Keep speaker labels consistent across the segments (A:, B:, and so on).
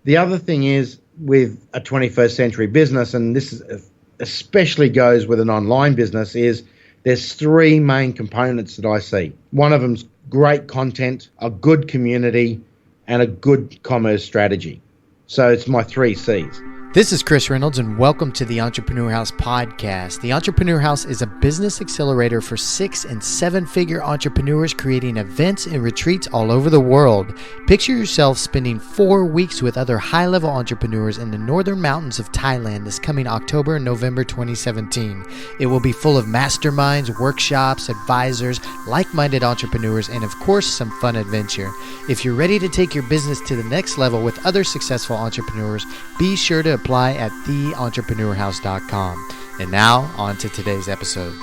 A: The other thing is with a 21st century business, and this is, especially goes with an online business, is there's three main components that I see. One of them's great content, a good community, and a good commerce strategy. So it's my 3 C's.
B: This is Chris Reynolds, and welcome to the Entrepreneur House podcast. The Entrepreneur House is a business accelerator for 6- and 7-figure entrepreneurs creating events and retreats all over the world. Picture yourself spending 4 weeks with other high-level entrepreneurs in the northern mountains of Thailand this coming October and November 2017. It will be full of masterminds, workshops, advisors, like-minded entrepreneurs, and of course, some fun adventure. If you're ready to take your business to the next level with other successful entrepreneurs, be sure to apply at theentrepreneurhouse.com. And now, on to today's episode.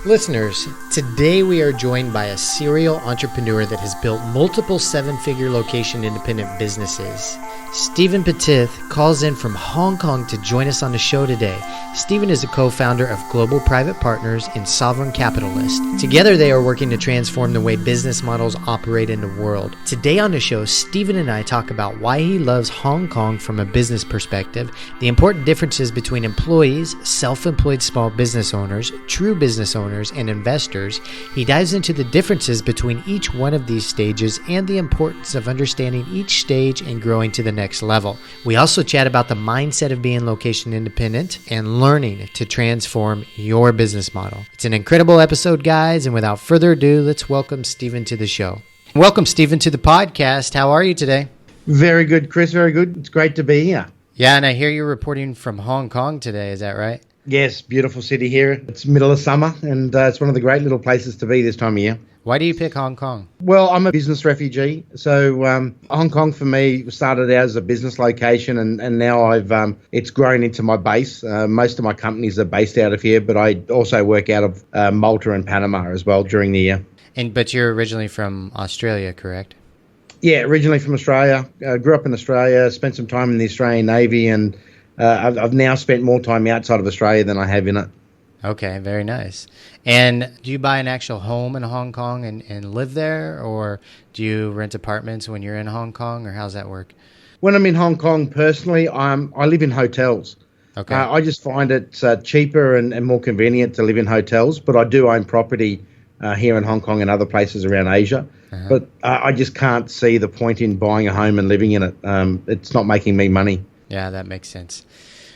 B: Listeners, today we are joined by a serial entrepreneur that has built multiple 7-figure location independent businesses. Stephen Petith calls in from Hong Kong to join us on the show today. Stephen is a co-founder of Global Private Partners and Sovereign Capitalist. Together they are working to transform the way business models operate in the world. Today on the show, Stephen and I talk about why he loves Hong Kong from a business perspective, the important differences between employees, self-employed small business owners, true business owners, and investors. He dives into the differences between each one of these stages and the importance of understanding each stage and growing to the next level. We also chat about the mindset of being location independent and learning to transform your business model. It's an incredible episode, guys, and without further ado, let's welcome Stephen to the show. Welcome, Stephen, to the podcast. How are you today?
A: Very good, Chris. Very good. It's great to be here.
B: Yeah, and I hear you're reporting from Hong Kong today. Is that right?
A: Yes, beautiful city here. It's middle of summer, and it's one of the great little places to be this time of year.
B: Why do you pick Hong Kong?
A: Well, I'm a business refugee, so Hong Kong for me started out as a business location, and now it's grown into my base. Most of my companies are based out of here, but I also work out of Malta and Panama as well during the year.
B: But you're originally from Australia, correct?
A: Yeah, originally from Australia. Grew up in Australia, spent some time in the Australian Navy, and I've now spent more time outside of Australia than I have in it.
B: Okay, very nice. And do you buy an actual home in Hong Kong and live there, or do you rent apartments when you're in Hong Kong, or how's that work?
A: When I'm in Hong Kong, personally, I live in hotels.
B: Okay.
A: I just find it cheaper and more convenient to live in hotels, but I do own property here in Hong Kong and other places around Asia. Uh-huh. But I just can't see the point in buying a home and living in it. It's not making me money.
B: Yeah, that makes sense.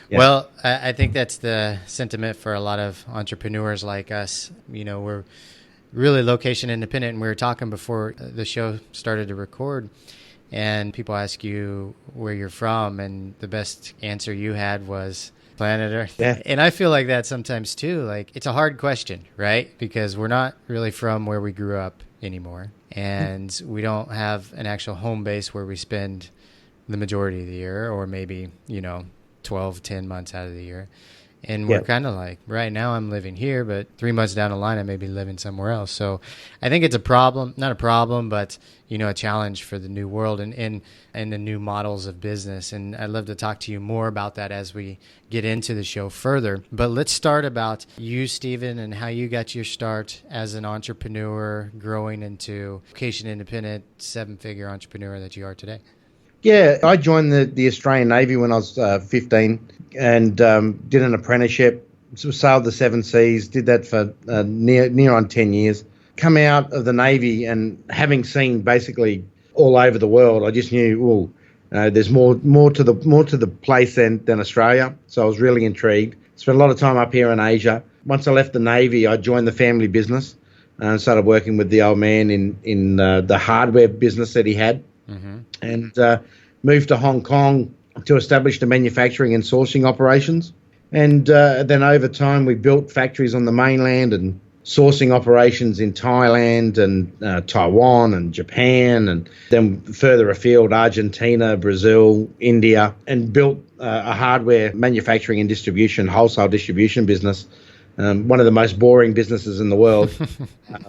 A: Yeah.
B: Well, I think that's the sentiment for a lot of entrepreneurs like us. You know, we're really location independent, and we were talking before the show started to record, and people ask you where you're from, and the best answer you had was planet Earth.
A: Yeah.
B: And I feel like that sometimes too. Like, it's a hard question, right? Because we're not really from where we grew up anymore, and we don't have an actual home base where we spend the majority of the year, or maybe, 10 months out of the year. And we're kind of like, right now I'm living here, but 3 months down the line, I may be living somewhere else. So I think it's a problem, not a problem, but, a challenge for the new world and the new models of business. And I'd love to talk to you more about that as we get into the show further. But let's start about you, Stephen, and how you got your start as an entrepreneur growing into location independent, 7-figure entrepreneur that you are today.
A: Yeah, I joined the Australian Navy when I was 15 and did an apprenticeship, sailed the 7 seas, did that for near on 10 years. Come out of the Navy and having seen basically all over the world, I just knew, there's more to the place than Australia. So I was really intrigued. Spent a lot of time up here in Asia. Once I left the Navy, I joined the family business and started working with the old man in the hardware business that he had. Mm-hmm. And moved to Hong Kong to establish the manufacturing and sourcing operations. And then over time, we built factories on the mainland and sourcing operations in Thailand and Taiwan and Japan, and then further afield, Argentina, Brazil, India, and built a hardware manufacturing and distribution, wholesale distribution business. One of the most boring businesses in the world,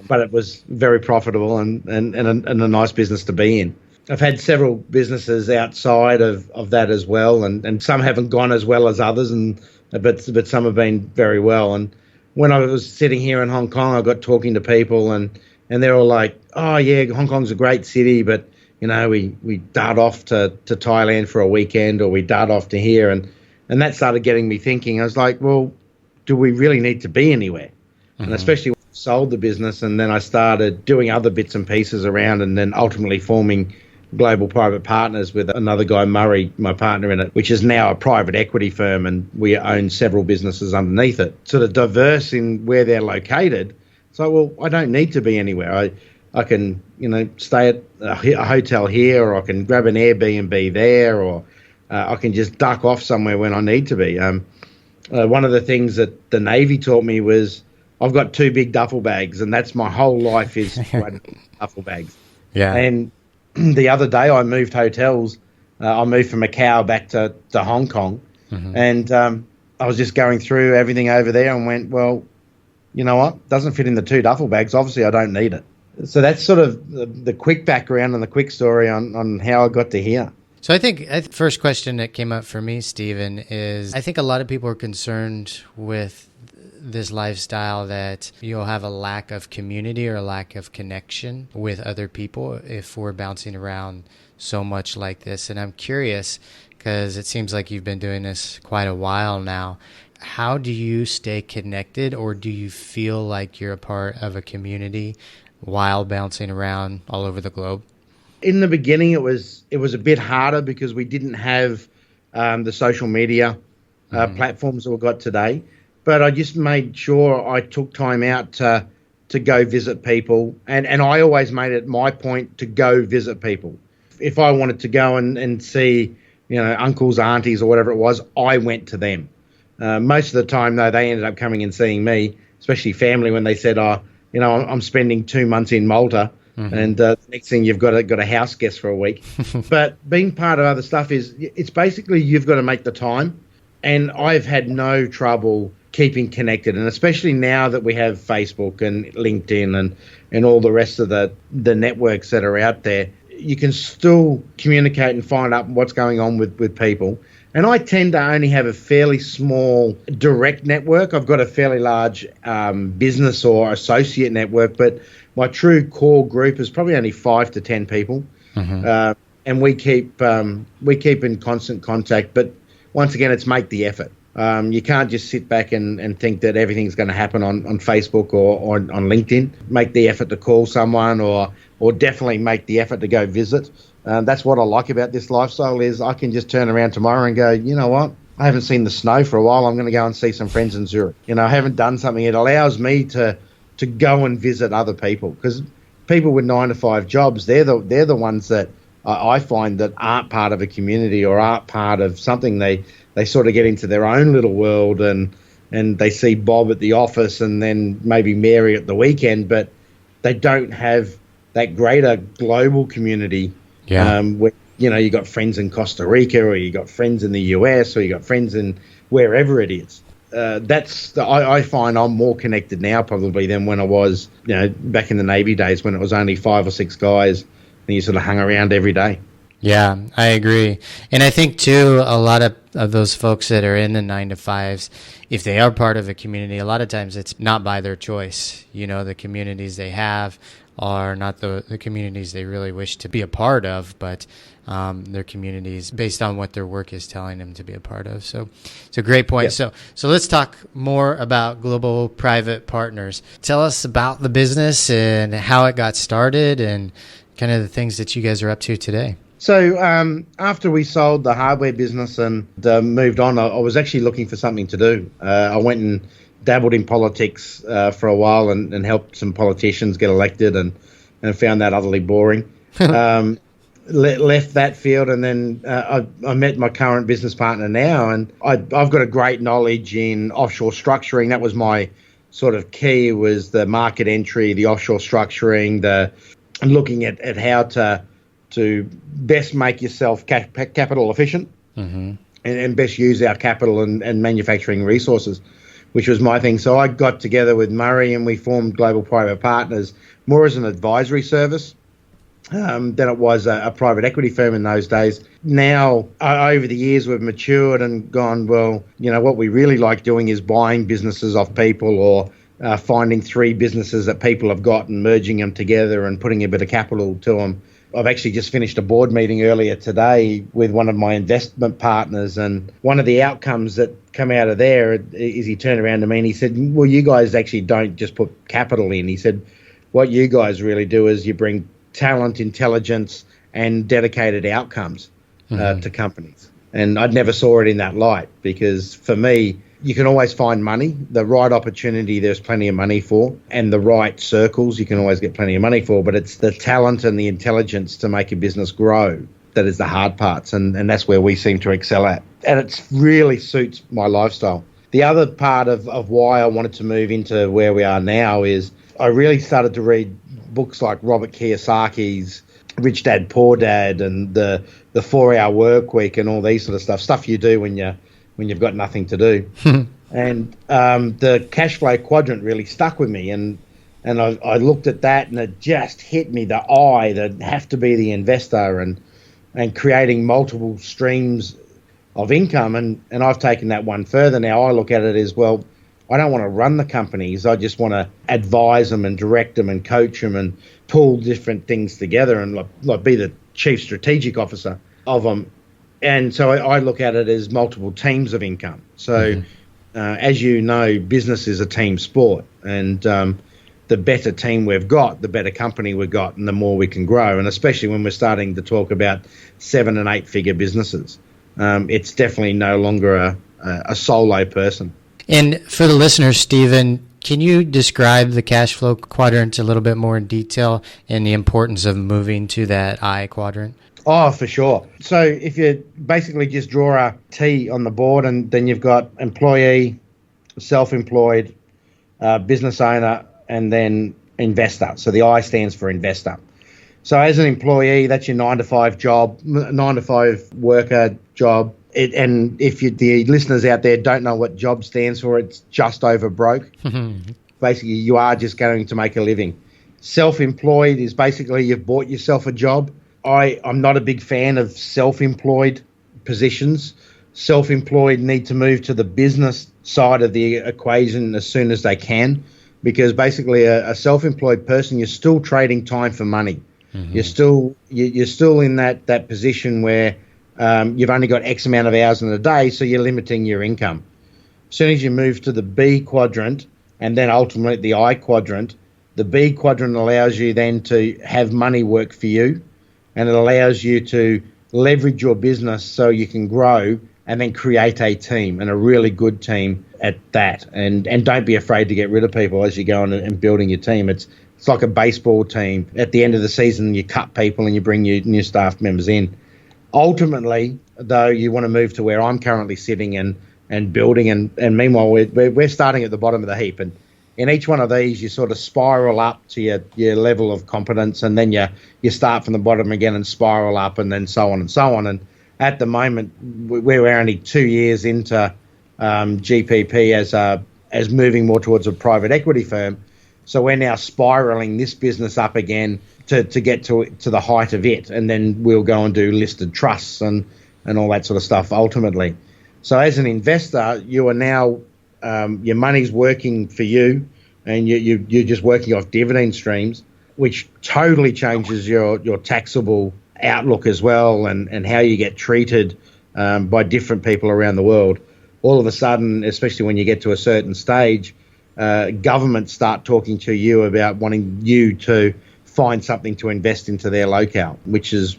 A: but it was very profitable and a nice business to be in. I've had several businesses outside of that as well, and some haven't gone as well as others, but some have been very well. And when I was sitting here in Hong Kong, I got talking to people, and they're all like, "Oh yeah, Hong Kong's a great city, but we dart off to Thailand for a weekend, or we dart off to here. And that started getting me thinking. I was like, well, do we really need to be anywhere? And especially when I sold the business, and then I started doing other bits and pieces around, and then ultimately forming Global Private Partners with another guy, Murray, my partner in it, which is now a private equity firm, and we own several businesses underneath it. Sort of diverse in where they're located. So, well, I don't need to be anywhere. I can, stay at a hotel here, or I can grab an Airbnb there, or I can just duck off somewhere when I need to be. One of the things that the Navy taught me was I've got 2 big duffel bags, and that's my whole life is duffel bags.
B: Yeah.
A: And the other day I moved hotels. I moved from Macau back to Hong Kong, and I was just going through everything over there and went, well, you know what? Doesn't fit in the 2 duffel bags. Obviously, I don't need it. So that's sort of the quick background and the quick story on how I got to here.
B: So I think first question that came up for me, Stephen, is I think a lot of people are concerned with this lifestyle that you'll have a lack of community or a lack of connection with other people if we're bouncing around so much like this. And I'm curious, because it seems like you've been doing this quite a while now. How do you stay connected, or do you feel like you're a part of a community while bouncing around all over the globe?
A: In the beginning, it was a bit harder because we didn't have the social media platforms that we've got today. But I just made sure I took time out to go visit people. And I always made it my point to go visit people. If I wanted to go and see, uncles, aunties, or whatever it was, I went to them. Most of the time, though, they ended up coming and seeing me, especially family, when they said, I'm spending 2 months in Malta. And the next thing you've got a house guest for a week. But being part of other stuff it's basically you've got to make the time. And I've had no trouble keeping connected, and especially now that we have Facebook and LinkedIn and all the rest of the networks that are out there, you can still communicate and find out what's going on with people. And I tend to only have a fairly small direct network. I've got a fairly large business or associate network, but my true core group is probably only 5 to 10 people. And we keep in constant contact. But once again, it's make the effort. You can't just sit back and think that everything's going to happen on Facebook or on LinkedIn. Make the effort to call someone, or definitely make the effort to go visit. That's what I like about this lifestyle is I can just turn around tomorrow and go, you know what? I haven't seen the snow for a while. I'm going to go and see some friends in Zurich. I haven't done something. It allows me to go and visit other people, because people with 9 to 5 jobs, they're the ones that I find that aren't part of a community or aren't part of something. They sort of get into their own little world and they see Bob at the office and then maybe Mary at the weekend, but they don't have that greater global community.
B: Yeah.
A: Where, you got friends in Costa Rica, or you got friends in the US, or you got friends in wherever it is. I find I'm more connected now probably than when I was, back in the Navy days when it was only 5 or 6 guys and you sort of hung around every day.
B: Yeah, I agree. And I think, too, a lot of those folks that are in the 9 to 5s, if they are part of a community, a lot of times it's not by their choice. The communities they have are not the communities they really wish to be a part of, but their communities based on what their work is telling them to be a part of. So it's a great point. Yeah. So let's talk more about Global Private Partners. Tell us about the business and how it got started and kind of the things that you guys are up to today.
A: So after we sold the hardware business and moved on, I was actually looking for something to do. I went and dabbled in politics for a while and helped some politicians get elected and found that utterly boring. Left that field, and then I met my current business partner now, and I've got a great knowledge in offshore structuring. That was my sort of key, was the market entry, the offshore structuring, and looking at how to best make yourself capital efficient and best use our capital and manufacturing resources, which was my thing. So I got together with Murray and we formed Global Private Partners more as an advisory service than it was a private equity firm in those days. Now, over the years, we've matured and gone, well, what we really like doing is buying businesses off people or finding 3 businesses that people have got and merging them together and putting a bit of capital to them. I've actually just finished a board meeting earlier today with one of my investment partners, and one of the outcomes that come out of there is he turned around to me and he said, well, you guys actually don't just put capital in. He said, what you guys really do is you bring talent, intelligence, and dedicated outcomes to companies. And I'd never saw it in that light, because for me, you can always find money. The right opportunity, there's plenty of money for, and the right circles, you can always get plenty of money for, but it's the talent and the intelligence to make a business grow that is the hard parts, and that's where we seem to excel at. And it really suits my lifestyle. The other part of why I wanted to move into where we are now is I really started to read books like Robert Kiyosaki's Rich Dad, Poor Dad, and the 4-hour work week and all these sort of stuff you do when you've got nothing to do. And the cash flow quadrant really stuck with me. And I looked at that and it just hit me, the eye that have to be the investor and creating multiple streams of income. And I've taken that one further now. I look at it as, well, I don't want to run the companies. I just want to advise them and direct them and coach them and pull different things together and like be the chief strategic officer of them. And so I look at it as multiple teams of income. So as you know, business is a team sport, and the better team we've got, the better company we've got, and the more we can grow. And especially when we're starting to talk about 7- and 8-figure businesses, it's definitely no longer a solo person.
B: And for the listeners, Stephen, can you describe the cash flow quadrant a little bit more in detail and the importance of moving to that I quadrant?
A: Oh, for sure. So if you basically just draw a T on the board, and then you've got employee, self-employed, business owner, and then investor. So the I stands for investor. So as an employee, that's your 9-to-5 job, 9-to-5 worker job. And if the listeners out there don't know what job stands for, it's just over broke. Basically, you are just going to make a living. Self-employed is basically you've bought yourself a job. I'm not a big fan of self-employed positions. Self-employed need to move to the business side of the equation as soon as they can, because basically a self-employed person, you're still trading time for money. You're still in that position where you've only got X amount of hours in a day, so you're limiting your income. As soon as you move to the B quadrant and then ultimately the I quadrant, the B quadrant allows you then to have money work for you, and it allows you to leverage your business so you can grow and then create a team, and a really good team at that. And don't be afraid to get rid of people as you go on and building your team. It's like a baseball team. At the end of the season, you cut people and you bring new staff members in. Ultimately, though, you want to move to where I'm currently sitting and building, and meanwhile we're starting at the bottom of the heap, and in each one of these you sort of spiral up to your level of competence, and then you start from the bottom again and spiral up, and then so on and so on. And at the moment we're only 2 years into GPP as moving more towards a private equity firm, so we're now spiraling this business up again to get to the height of it, and then we'll go and do listed trusts and all that sort of stuff ultimately. So as an investor, you are now your money's working for you, and you're just working off dividend streams, which totally changes your taxable outlook as well, and how you get treated by different people around the world. All of a sudden, especially when you get to a certain stage, governments start talking to you about wanting you to find something to invest into their locale, which is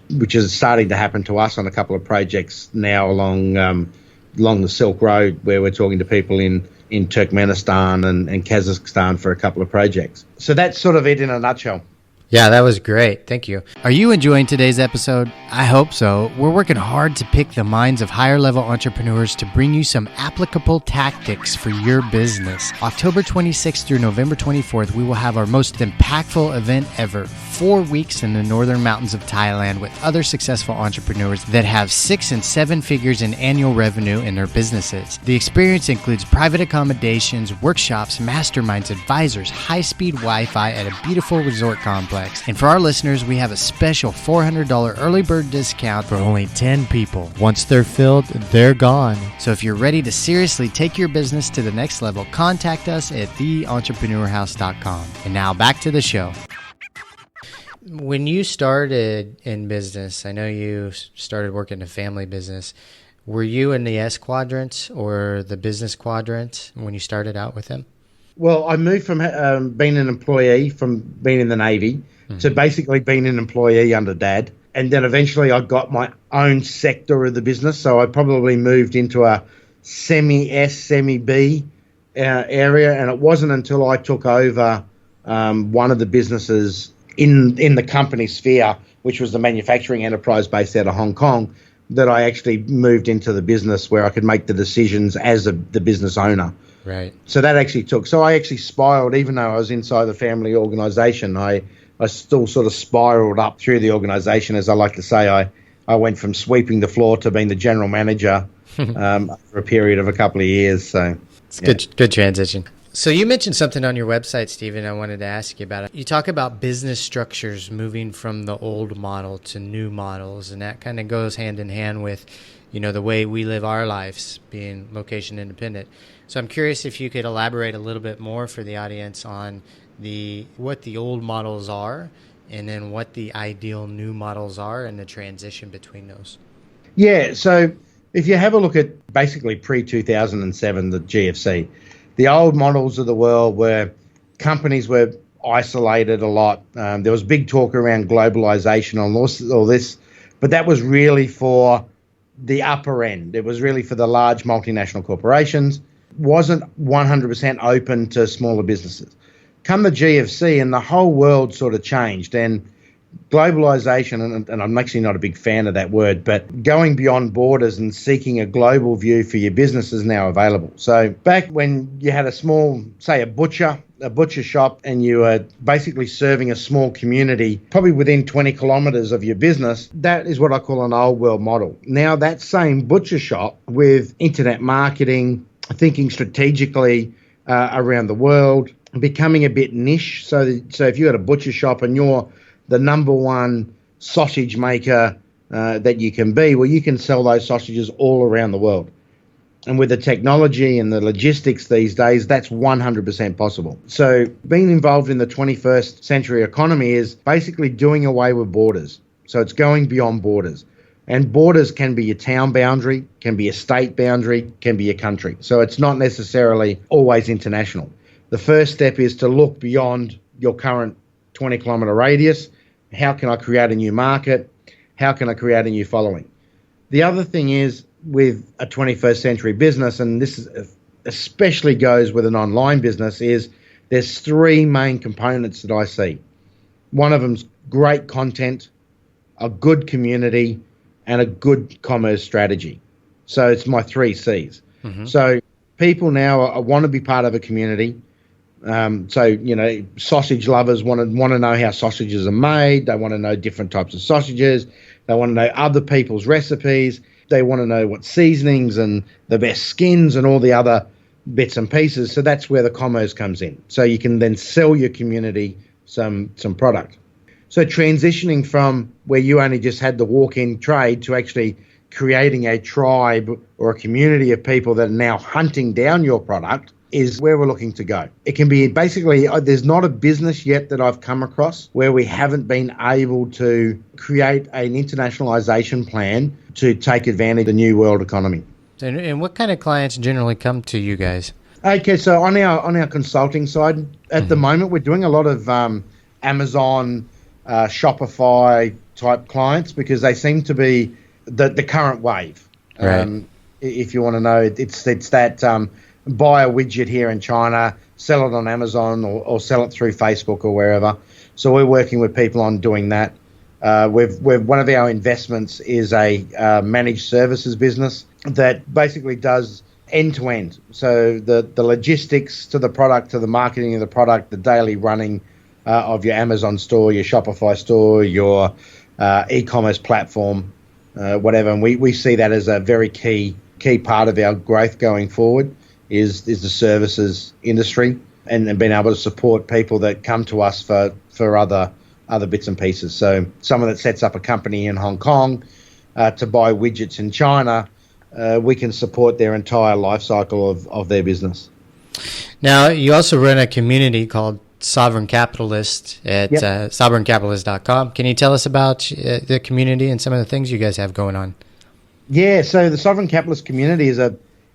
A: starting to happen to us on a couple of projects now along the Silk Road, where we're talking to people in Turkmenistan and Kazakhstan for a couple of projects. So that's sort of it in a nutshell.
B: Yeah, that was great. Thank you. Are you enjoying today's episode? I hope so. We're working hard to pick the minds of higher level entrepreneurs to bring you some applicable tactics for your business. October 26th through November 24th, we will have our most impactful event ever. 4 weeks in the northern mountains of Thailand with other successful entrepreneurs that have 6 and 7 figures in annual revenue in their businesses. The experience includes private accommodations, workshops, masterminds, advisors, high-speed Wi-Fi at a beautiful resort complex, products. And for our listeners, we have a special $400 early bird discount for only 10 people. Once they're filled, they're gone. So if you're ready to seriously take your business to the next level, contact us at theentrepreneurhouse.com. And now back to the show. When you started in business, I know you started working in a family business. Were you in the S quadrant or the business quadrant when you started out with them?
A: Well, I moved from being an employee, from being in the Navy, to basically being an employee under Dad. And then eventually I got my own sector of the business. So I probably moved into a semi-S, semi-B area. And it wasn't until I took over one of the businesses in the company sphere, which was the manufacturing enterprise based out of Hong Kong, that I actually moved into the business where I could make the decisions as the business owner.
B: Right.
A: So that actually took. So I actually spiraled, even though I was inside the family organization, I still sort of spiraled up through the organization. As I like to say, I went from sweeping the floor to being the general manager for a period of a couple of years. So
B: it's good transition. So you mentioned something on your website, Stephen, I wanted to ask you about it. You talk about business structures moving from the old model to new models, and that kind of goes hand in hand with, the way we live our lives, being location independent. So I'm curious if you could elaborate a little bit more for the audience on what the old models are, and then what the ideal new models are, and the transition between those.
A: Yeah, so if you have a look at basically pre-2007, the GFC, the old models of the world where companies were isolated a lot. There was big talk around globalization on all this, but that was really for the upper end. It was really for the large multinational corporations. Wasn't 100% open to smaller businesses. Come the GFC, and the whole world sort of changed. And globalization, and I'm actually not a big fan of that word, but going beyond borders and seeking a global view for your business is now available. So back when you had a small, say a butcher shop, and you were basically serving a small community, probably within 20 kilometers of your business, that is what I call an old world model. Now that same butcher shop with internet marketing, thinking strategically around the world, becoming a bit niche. So if you had a butcher shop and you're the number one sausage maker that you can be, well, you can sell those sausages all around the world. And with the technology and the logistics these days, that's 100% possible. So being involved in the 21st century economy is basically doing away with borders. So it's going beyond borders. And borders can be your town boundary, can be a state boundary, can be a country. So it's not necessarily always international. The first step is to look beyond your current 20-kilometer radius. How can I create a new market? How can I create a new following? The other thing is, with a 21st century business, and this especially goes with an online business, is there's three main components that I see. One of them's great content, a good community, and a good commerce strategy. So it's my 3 C's. Mm-hmm. So people now want to be part of a community. Sausage lovers want to know how sausages are made. They want to know different types of sausages. They want to know other people's recipes. They want to know what seasonings and the best skins and all the other bits and pieces. So that's where the commerce comes in. So you can then sell your community some product. So transitioning from where you only just had the walk-in trade to actually creating a tribe or a community of people that are now hunting down your product is where we're looking to go. It can be basically, there's not a business yet that I've come across where we haven't been able to create an internationalization plan to take advantage of the new world economy.
B: And what kind of clients generally come to you guys?
A: Okay, so on our consulting side, at the moment, we're doing a lot of Amazon, Shopify type clients, because they seem to be the current wave.
B: Right.
A: If you want to know, it's that buy a widget here in China, sell it on Amazon, or sell it through Facebook or wherever. So we're working with people on doing that. We've one of our investments is a managed services business that basically does end-to-end. So the logistics to the product, to the marketing of the product, the daily running of your Amazon store, your Shopify store, your e-commerce platform, whatever. And we see that as a very key part of our growth going forward is the services industry and being able to support people that come to us for other other bits and pieces. So someone that sets up a company in Hong Kong to buy widgets in China, we can support their entire life cycle of their business.
B: Now, you also run a community called Sovereign Capitalist at sovereigncapitalist.com. Can you tell us about the community and some of the things you guys have going on?
A: Yeah, so the Sovereign Capitalist community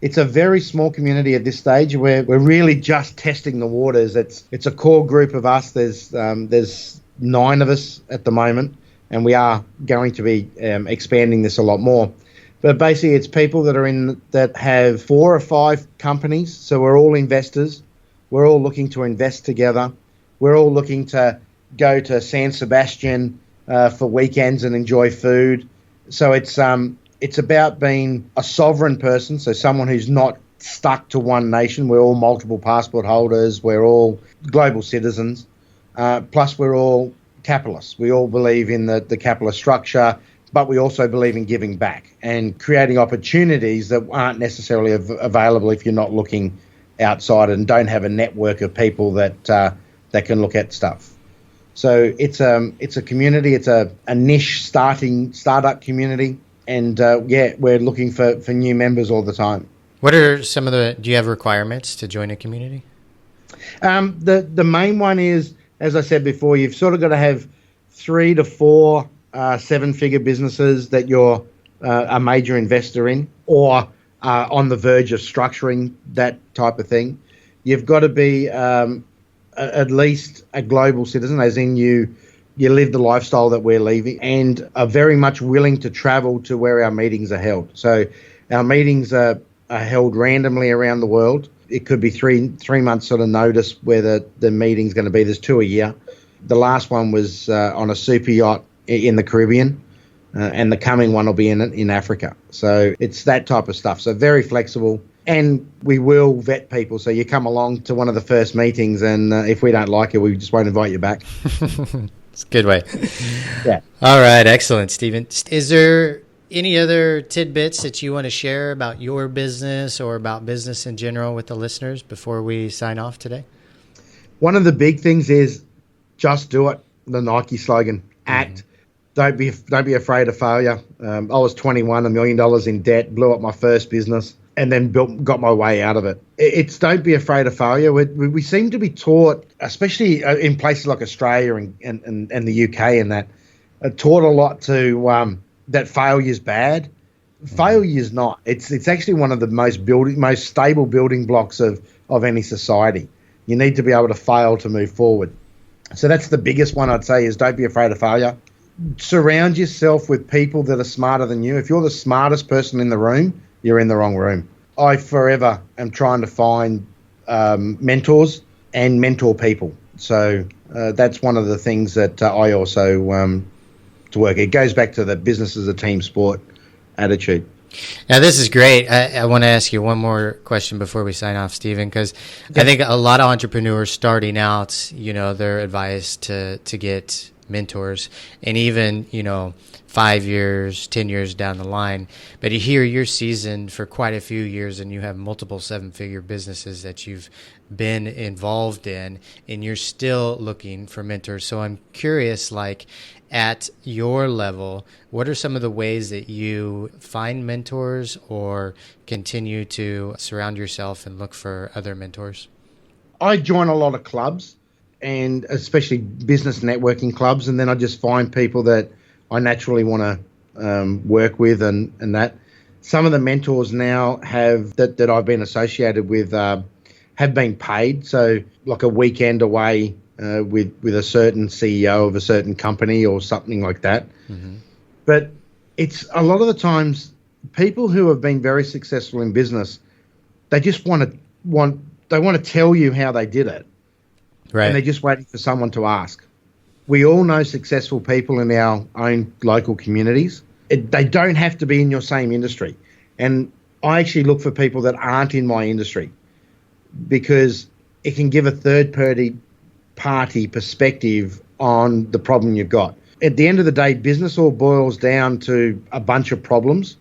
A: it's a very small community at this stage. We're really just testing the waters. It's a core group of us. There's 9 of us at the moment, and we are going to be expanding this a lot more. But basically, it's people that have 4 or 5 companies. So we're all investors. We're all looking to invest together. We're all looking to go to San Sebastian for weekends and enjoy food. So it's about being a sovereign person, so someone who's not stuck to one nation. We're all multiple passport holders. We're all global citizens. Plus, we're all capitalists. We all believe in the capitalist structure, but we also believe in giving back and creating opportunities that aren't necessarily available if you're not looking outside and don't have a network of people that can look at stuff. So it's a community. It's a niche startup community. And we're looking for new members all the time.
B: What are do you have requirements to join a community?
A: The main one is, as I said before, you've sort of got to have 3 to 4 7-figure businesses that you're a major investor in or on the verge of structuring that type of thing. You've got to be at least a global citizen, as in you live the lifestyle that we're leaving, and are very much willing to travel to where our meetings are held. So our meetings are held randomly around the world. It could be three months sort of notice where the meeting's going to be. There's 2 a year. The last one was on a super yacht in the Caribbean, and the coming one will be in Africa. So it's that type of stuff. So very flexible. And we will vet people. So you come along to one of the first meetings, and if we don't like it, we just won't invite you back.
B: It's a good way.
A: Yeah.
B: All right. Excellent, Stephen. Is there any other tidbits that you want to share about your business or about business in general with the listeners before we sign off today?
A: One of the big things is just do it. The Nike slogan, act. Don't be afraid of failure. I was 21, $1 million in debt, blew up my first business, and then got my way out of it. It's don't be afraid of failure. We seem to be taught, especially in places like Australia and the UK, and that taught a lot to that failure is bad. Failure is not. It's actually one of the most stable building blocks of any society. You need to be able to fail to move forward. So that's the biggest one I'd say is don't be afraid of failure. Surround yourself with people that are smarter than you. If you're the smartest person in the room, you're in the wrong room. I forever am trying to find mentors and mentor people. So that's one of the things that I also to work. It goes back to the business as a team sport attitude.
B: Now, this is great. I want to ask you one more question before we sign off, Stephen, because I think a lot of entrepreneurs starting out, they're advised to get mentors, and even 5 years, 10 years down the line. But here you're seasoned for quite a few years, and you have multiple 7-figure businesses that you've been involved in, and you're still looking for mentors. So I'm curious, at your level, what are some of the ways that you find mentors or continue to surround yourself and look for other mentors?
A: I join a lot of clubs, and especially business networking clubs, and then I just find people that I naturally want to work with and that. Some of the mentors now that I've been associated with have been paid, so like a weekend away with a certain CEO of a certain company or something like that. Mm-hmm. But it's a lot of the times people who have been very successful in business, they just want to tell you how they did it. Right. And they're just waiting for someone to ask. We all know successful people in our own local communities. They don't have to be in your same industry. And I actually look for people that aren't in my industry because it can give a third-party perspective on the problem you've got. At the end of the day, business all boils down to a bunch of problems,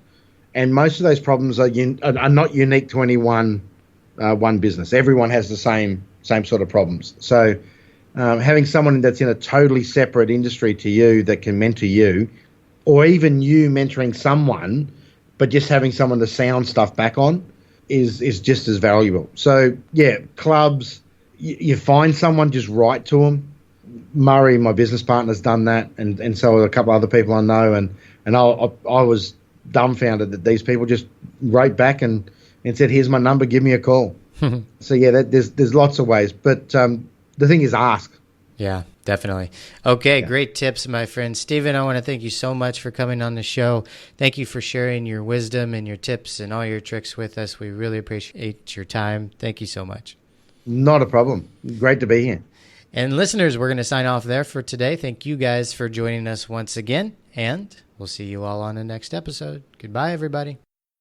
A: and most of those problems are not unique to any one business. Everyone has the same sort of problems. So having someone that's in a totally separate industry to you that can mentor you, or even you mentoring someone, but just having someone to sound stuff back on is just as valuable. So yeah, clubs, you find someone, just write to them. Murray, my business partner, has done that, and so are a couple other people I know, and I was dumbfounded that these people just wrote back and said, here's my number, give me a call. So yeah, there's lots of ways, but the thing is ask.
B: Yeah, definitely. Okay, great tips, my friend. Stephen, I want to thank you so much for coming on the show. Thank you for sharing your wisdom and your tips and all your tricks with us. We really appreciate your time. Thank you so much.
A: Not a problem. Great to be here.
B: And listeners, we're going to sign off there for today. Thank you guys for joining us once again, and we'll see you all on the next episode. Goodbye, everybody.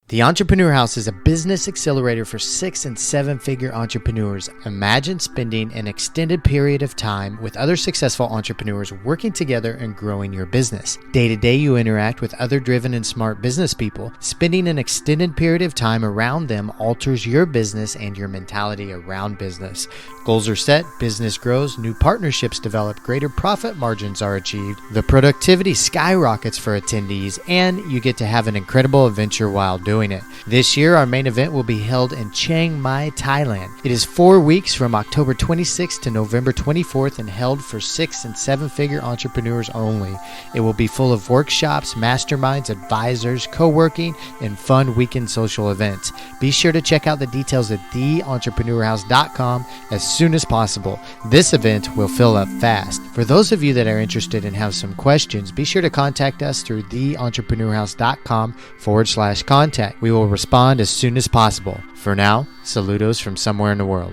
B: The Entrepreneur House is a business accelerator for 6- and 7-figure entrepreneurs. Imagine spending an extended period of time with other successful entrepreneurs working together and growing your business. Day to day, you interact with other driven and smart business people. Spending an extended period of time around them alters your business and your mentality around business. Goals are set, business grows, new partnerships develop, greater profit margins are achieved, the productivity skyrockets for attendees, and you get to have an incredible adventure while doing it. This year, our main event will be held in Chiang Mai, Thailand. It is 4 weeks from October 26th to November 24th and held for 6- and 7-figure entrepreneurs only. It will be full of workshops, masterminds, advisors, co-working, and fun weekend social events. Be sure to check out the details at theentrepreneurhouse.com as soon as possible. This event will fill up fast. For those of you that are interested and have some questions, be sure to contact us through theentrepreneurhouse.com/contact. We will respond as soon as possible. For now, saludos from somewhere in the world.